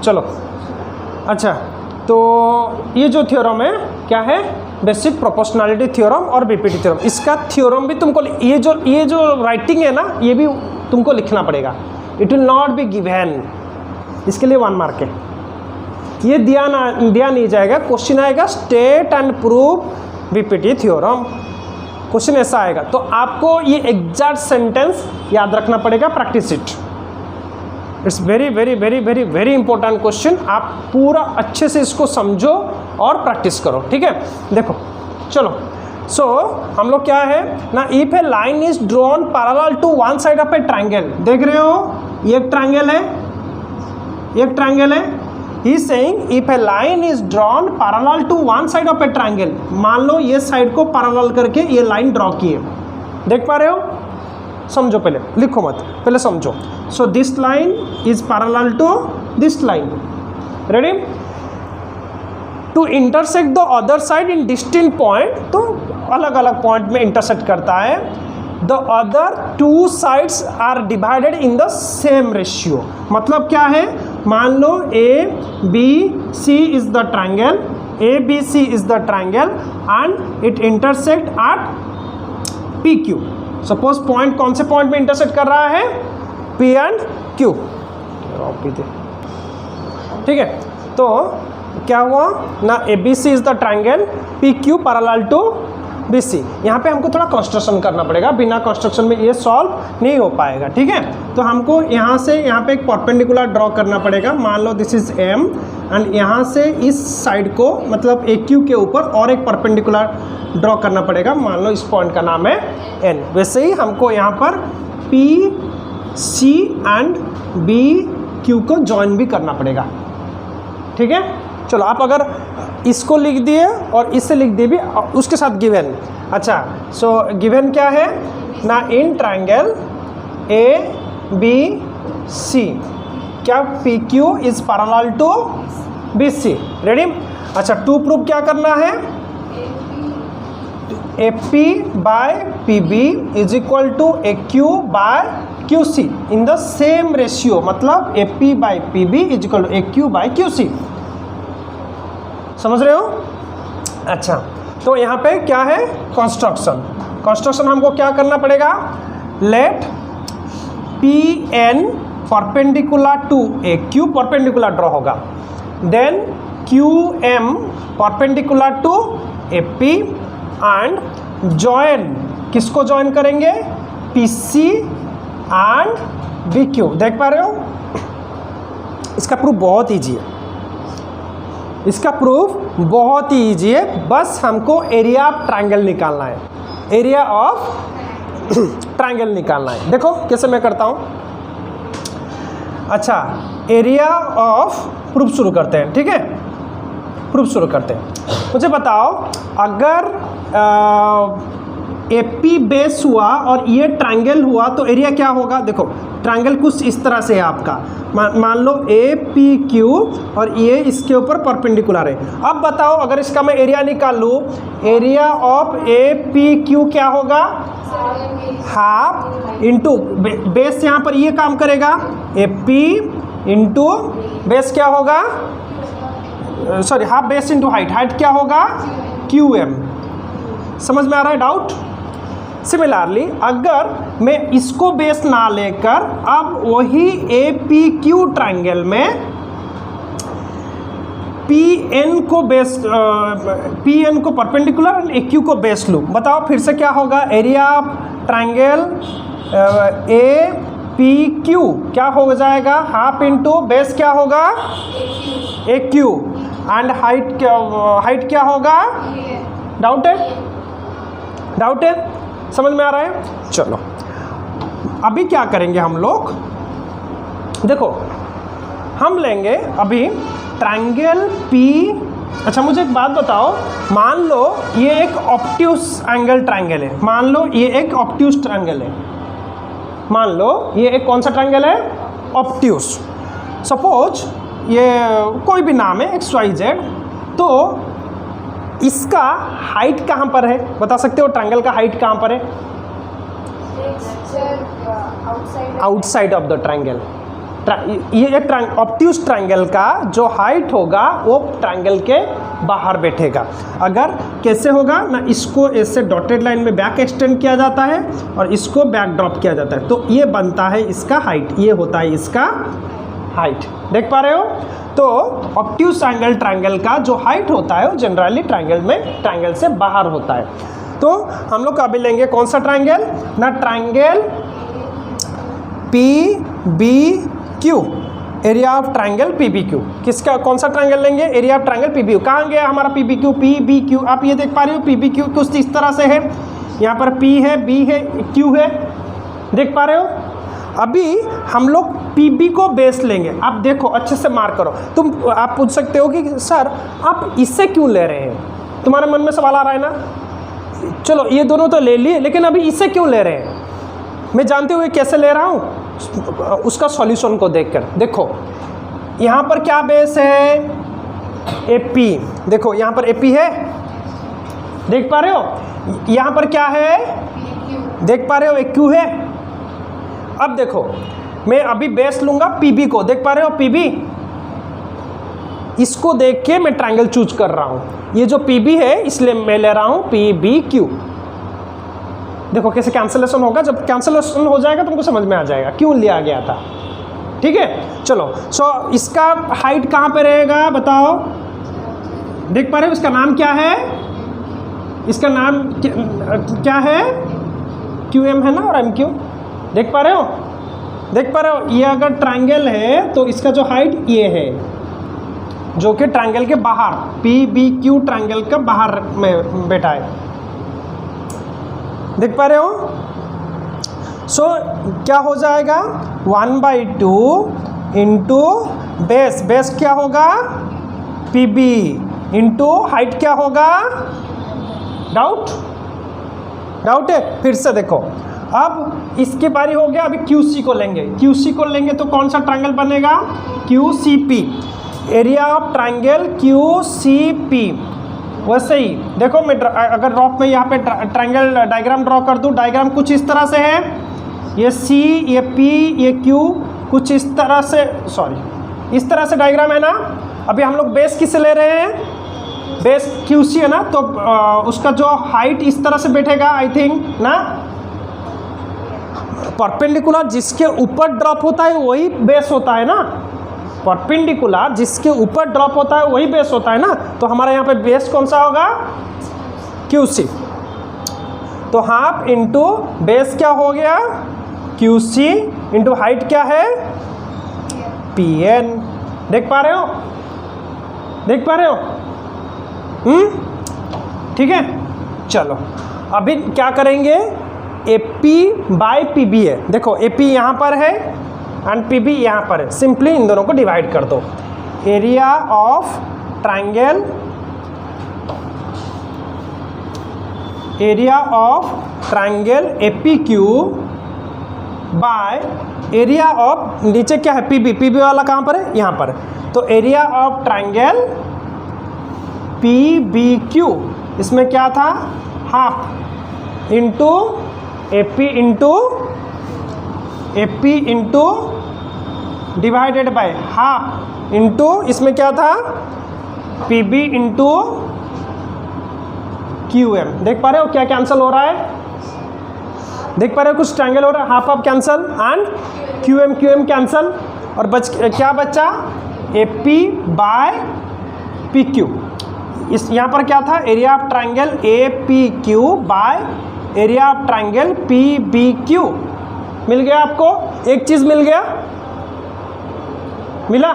चलो अच्छा, तो ये जो थ्योरम है क्या है, बेसिक प्रोपोर्शनैलिटी थ्योरम और बीपीटी थ्योरम। इसका थ्योरम भी तुमको ये जो राइटिंग है ना, ये भी तुमको लिखना पड़ेगा। It will not be given, इसके लिए 1 मार्क है। ये दिया नहीं जाएगा। क्वेश्चन आएगा state and prove BPT theorem, question ऐसा आएगा। तो आपको ये एग्जैक्ट सेंटेंस याद रखना पड़ेगा, practice it. It's very very very very very important question. आप पूरा अच्छे से इसको समझो और प्रैक्टिस करो, ठीक है। देखो चलो, सो हम लोग क्या है ना, if a line is drawn parallel to one side of a triangle, देख रहे हो ये एक ट्रायंगल है, एक ट्रायंगल है। He is saying if a line is drawn parallel to one side of a triangle, मान लो ये साइड को पैरेलल करके ये लाइन ड्रॉ की है, देख पा रहे हो, समझो, पहले लिखो मत, पहले समझो। So this line is parallel to this line, ready, to intersect the other side in distinct point, तो अलग अलग पॉइंट में इंटरसेक्ट करता है। The other 2 sides are divided in the same ratio, मतलब क्या है, मान लो ABC is the triangle, ABC is the triangle and it intersect at PQ। Suppose point कौन से पॉइंट में इंटरसेक्ट कर रहा है, P एंड Q, ठीक है। तो क्या हुआ ना, ABC is the triangle, PQ parallel to BC। यहाँ पे हमको थोड़ा कंस्ट्रक्शन करना पड़ेगा, बिना कंस्ट्रक्शन में ये सॉल्व नहीं हो पाएगा, ठीक है। तो हमको यहाँ से यहाँ पे एक परपेंडिकुलर ड्रॉ करना पड़ेगा। मान लो दिस इज M एंड यहाँ से इस साइड को मतलब AQ के ऊपर और एक परपेंडिकुलर ड्रॉ करना पड़ेगा। मान लो इस पॉइंट का नाम है N। वैसे ही हमको यहाँ पर PC एंड BQ को ज्वाइन भी करना पड़ेगा, ठीक है। चलो आप अगर इसको लिख दिए और इससे लिख दिए भी उसके साथ गिवन। अच्छा, सो गिवन क्या है ना, इन ट्रायंगल ABC क्या PQ is parallel to BC, ready. अच्छा, टू प्रूफ क्या करना है, AP by PB is equal to AQ by QC in the same ratio, मतलब AP by PB is equal to AQ by QC, समझ रहे हो। अच्छा, तो यहाँ पे क्या है, कंस्ट्रक्शन। कंस्ट्रक्शन हमको क्या करना पड़ेगा, let PN perpendicular to AQ, perpendicular draw होगा, then QM perpendicular to AP and join, किसको जॉइन करेंगे, PC एंड BQ। देख पा रहे हो, इसका प्रूफ बहुत ईजी है, इसका प्रूफ बहुत ही ईजी है। बस हमको एरिया ऑफ ट्रायंगल निकालना है, एरिया ऑफ ट्रायंगल निकालना है। देखो कैसे मैं करता हूँ। अच्छा, एरिया ऑफ प्रूफ शुरू करते हैं, ठीक है, प्रूफ शुरू करते हैं। मुझे बताओ, अगर AP बेस हुआ और ये ट्रायंगल हुआ तो एरिया क्या होगा। देखो ट्रायंगल कुछ इस तरह से है आपका, मान लो APQ और ये इसके ऊपर परपेंडिकुलर है। अब बताओ अगर इसका मैं एरिया निकाल लूँ, एरिया ऑफ APQ क्या होगा, हाफ इंटू बेस, यहाँ पर ये काम करेगा, AP इंटू बेस क्या होगा, sorry half base into height, height क्या होगा QM। समझ में आ रहा है डाउट। सिमिलरली अगर मैं इसको बेस ना लेकर अब वही APQ ट्रायंगल में PN को परपेंडिकुलर और AQ को बेस लूँ, बताओ फिर से क्या होगा, एरिया ऑफ ट्रायंगल APQ क्या हो जाएगा, हाफ इंटू बेस क्या होगा AQ एंड हाइट क्या होगा, डाउट है, डाउट है, समझ में आ रहा है। चलो अभी क्या करेंगे हम लोग, देखो हम लेंगे अभी ट्रायंगल P। अच्छा मुझे एक बात बताओ, मान लो ये एक ऑब्ट्यूस एंगल ट्रायंगल है, मान लो ये एक ऑब्ट्यूस ट्रायंगल है, मान लो ये एक कौन सा ट्रायंगल है, ऑब्ट्यूस। सपोज ये कोई भी नाम है XYZ, तो इसका हाइट कहाँ पर है, बता सकते हो ट्रायंगल का हाइट कहाँ पर है, आउटसाइड ऑफ द ट्रायंगल। ये ऑब्ट्यूज ट्रायंगल का जो हाइट होगा वो ट्रायंगल के बाहर बैठेगा। अगर कैसे होगा ना, इसको ऐसे डॉटेड लाइन में बैक एक्सटेंड किया जाता है और इसको बैक ड्रॉप किया जाता है, तो ये बनता है इसका हाइट, ये होता है इसका हाइट। देख पा रहे हो? तो ऑब्ट्यूज एंगल ट्रायंगल का जो हाइट होता है वो जनरली ट्रायंगल से बाहर होता है। तो हम लोग अभी लेंगे कौन सा ट्रायंगल ना, triangle PBQ, area of triangle PBQ। किसका कौन सा ट्रायंगल लेंगे? Area of triangle PBQ। कहाँ गया हमारा PBQ? आप ये देख पा रहे हो PBQ कुछ इस तरह से है, यहाँ पर P है, B है, Q है, देख पा रहे हो? अभी हम लोग PB को बेस लेंगे। आप देखो अच्छे से मार्क करो। आप पूछ सकते हो कि सर आप इससे क्यों ले रहे हैं, तुम्हारे मन में सवाल आ रहा है ना। चलो ये दोनों तो ले लिए, लेकिन अभी इससे क्यों ले रहे हैं? मैं जानते हुए कैसे ले रहा हूँ उसका सॉल्यूशन को देखकर। देखो यहाँ पर क्या बेस है? AP। देखो यहाँ पर AP है, देख पा रहे हो? यहाँ पर क्या है? देख पा रहे हो? एक Q है। अब देखो मैं अभी बेस लूंगा PB को, देख पा रहे हो PB? इसको देख के मैं ट्रायंगल चूज कर रहा हूँ। ये जो PB है इसलिए मैं ले रहा हूँ PBQ। देखो कैसे कैंसलेशन होगा, जब कैंसलेशन हो जाएगा तुमको समझ में आ जाएगा क्यों लिया गया था। ठीक है, चलो। सो इसका हाइट कहाँ पे रहेगा बताओ? देख पा रहे हो इसका नाम क्या है? इसका नाम क्या है? QM है ना और MQ। देख पा रहे हो? देख पा रहे हो? ये अगर ट्रायंगल है तो इसका जो हाइट ये है, जो कि ट्रायंगल के बाहर, PBQ ट्रायंगल का बाहर में बैठा है। देख पा रहे हो? सो क्या हो जाएगा? 1/2 इंटू बेस क्या होगा? PB इंटू हाइट क्या होगा? डाउट है? फिर से देखो, अब इसके बारी हो गया। अभी QC को लेंगे तो कौन सा ट्रायंगल बनेगा? QCP, area of triangle QCP। वैसे ही देखो मैं अगर ड्रॉप में यहाँ पे ट्रायंगल डायग्राम ड्रॉ कर दूँ, डायग्राम कुछ इस तरह से है, ये C, ये P, ये Q, कुछ इस तरह से, इस तरह से डायग्राम है ना। अभी हम लोग बेस किसे ले रहे हैं? बेस QC है ना, तो उसका जो हाइट इस तरह से बैठेगा आई थिंक ना। परपेंडिकुलर जिसके ऊपर ड्रॉप होता है वही बेस होता है ना, परपेंडिकुलर जिसके ऊपर ड्रॉप होता है वही बेस होता है ना। तो हमारा यहाँ पे बेस कौन सा होगा? QC। तो हाफ इंटू बेस क्या हो गया? QC इंटू हाइट क्या है? PN। देख पा रहे हो? देख पा रहे हो? ठीक है, चलो अभी क्या करेंगे? AP/PB है। देखो AP यहाँ पर है एंड PB यहाँ पर है। सिंपली इन दोनों को डिवाइड कर दो। Area of triangle APQ by area of, नीचे क्या है? PB वाला कहाँ पर है? यहाँ पर। तो एरिया ऑफ ट्रायंगल PBQ, इसमें क्या था? Half into AP into divided by half into, इसमें क्या था? PB into QM। देख पा रहे हो क्या कैंसिल हो रहा है? देख पा रहे हो कुछ ट्रायंगल हो रहा है, half cancel and QM cancel, और क्या बचा? AP/PQ। इस यहाँ पर क्या था? Area of triangle APQ by area of triangle PBQ। मिल गया आपको? एक चीज मिल गया, मिला?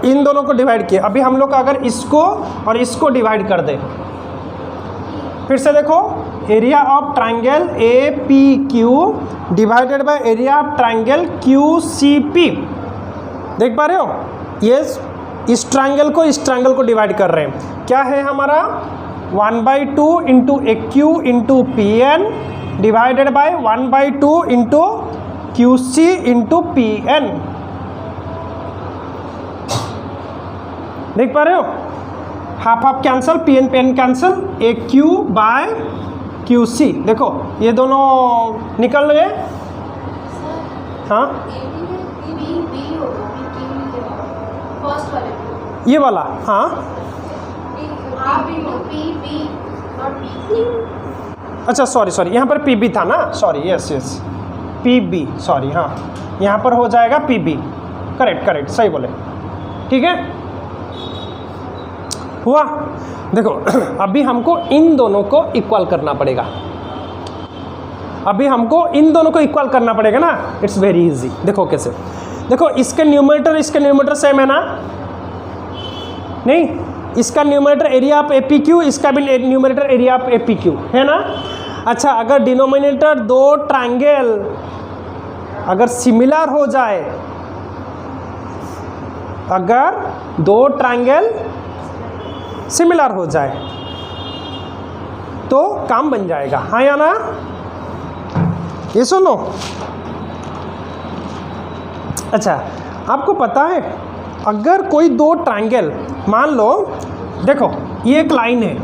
इन दोनों को डिवाइड किया। अभी हम लोग अगर इसको और इसको डिवाइड कर दें, फिर से देखो, area of triangle APQ divided by area of triangle QCP। देख पा रहे हो? ये इस ट्रायंगल को डिवाइड कर रहे हैं। क्या है हमारा? 1/2 into AQ into PN divided by 1/2 into QC into PN। देख पा रहे हो? Half cancel, PN cancel, AQ/QC। देखो ये दोनों निकल गए। हाँ ये वाला, हाँ अच्छा सॉरी यहाँ पर PB था ना, सॉरी यस PB, सॉरी हाँ यहाँ पर हो जाएगा PB, करेक्ट सही बोले, ठीक है हुआ। देखो अभी हमको इन दोनों को इक्वल करना पड़ेगा, अभी हमको इन दोनों को इक्वल करना पड़ेगा ना, इट्स वेरी इजी। देखो कैसे, देखो इसके न्यूमरेटर सेम है ना, नहीं इसका न्यूमरेटर एरिया ऑफ APQ, इसका भी न्यूमरेटर एरिया ऑफ APQ है ना। अच्छा अगर डिनोमिनेटर दो ट्रायंगल अगर सिमिलर हो जाए, अगर दो ट्रायंगल सिमिलर हो जाए तो काम बन जाएगा, हाँ या ना, ये सुनो। अच्छा आपको पता है अगर कोई दो ट्रायंगल, मान लो देखो ये एक लाइन है,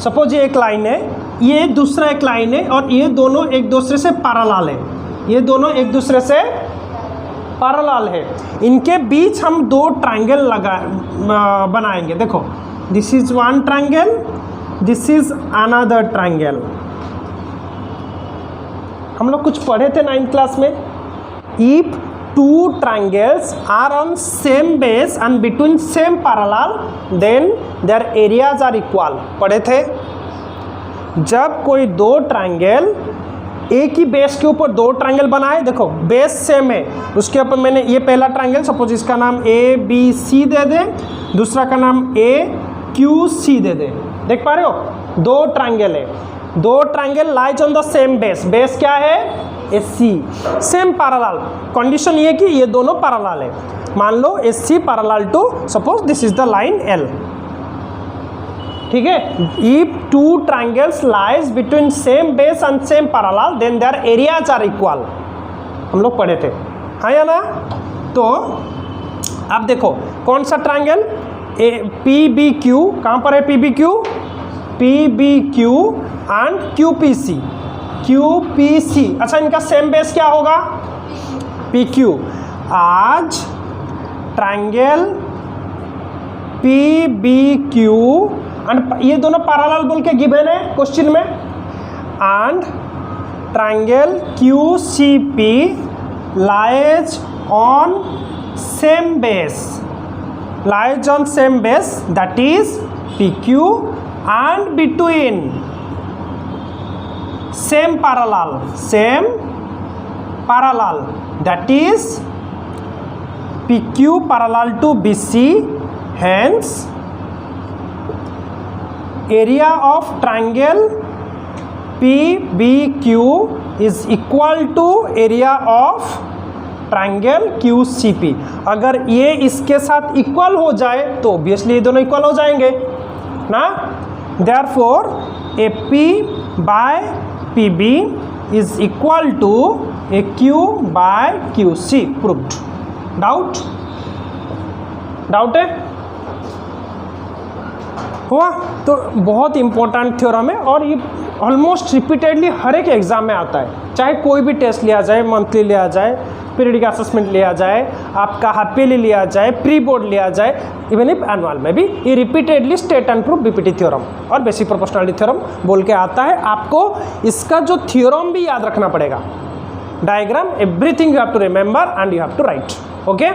सपोज ये एक लाइन है, ये दूसरा एक लाइन है और ये दोनों एक दूसरे से पैरेलल है, ये दोनों एक दूसरे से पैरेलल है, इनके बीच हम दो ट्रायंगल बनाएंगे। देखो this is one triangle, this is another triangle. हम लोग कुछ पढ़े थे 9th क्लास में, if two triangles are on same base and between same parallel then their areas are equal, पढ़े थे। जब कोई दो ट्रायंगल एक ही बेस के ऊपर दो ट्रायंगल बनाए, देखो बेस सेम है, उसके ऊपर मैंने ये पहला ट्रायंगल सपोज इसका नाम ABC दे दे, दूसरा का नाम AQC दे दे, देख पा रहे हो दो ट्रायंगल है, दो triangle lies on the same base, base क्या है AC, सेम पैरेलल, कंडीशन ये कि ये दोनों पैरेलल है, मान लो AC parallel to suppose this is the line L, ठीक है। If two triangles lies between same base and same parallel then their areas are equal, हम लोग पढ़े थे, हाँ या ना। तो अब देखो कौन सा ट्रायंगल PBQ, कहाँ पर है PBQ, PBQ एंड QPC, अच्छा इनका सेम बेस क्या होगा PQ। आज ट्रायंगल PBQ एंड ये दोनों पैरेलल बोल के गिवन है क्वेश्चन में, and triangle QCP lies on same base, lies on same base that is PQ and between same parallel that is PQ parallel to BC, hence area of triangle PBQ is equal to area of triangle QCP। अगर ये इसके साथ equal हो जाए तो obviously ये दोनों equal हो जाएंगे ना, therefore AP by PB is equal to AQ by QC, proved. Doubt है हुआ। तो बहुत इंपॉर्टेंट थ्योरम है और ये ऑलमोस्ट रिपीटेडली हर एक एग्जाम में आता है, चाहे कोई भी टेस्ट लिया जाए, मंथली लिया जाए, पीरियडिक असेसमेंट लिया जाए, आपका हाफ ईयरली लिया जाए, प्री बोर्ड लिया जाए, इवन इफ एनुअल में भी ये repeatedly state and proof BPT theorem और बेसिक प्रोपोर्शनलिटी थ्योरम बोल के आता है। आपको इसका जो थ्योरम भी याद रखना पड़ेगा, diagram, everything you have to remember and you have to write, okay.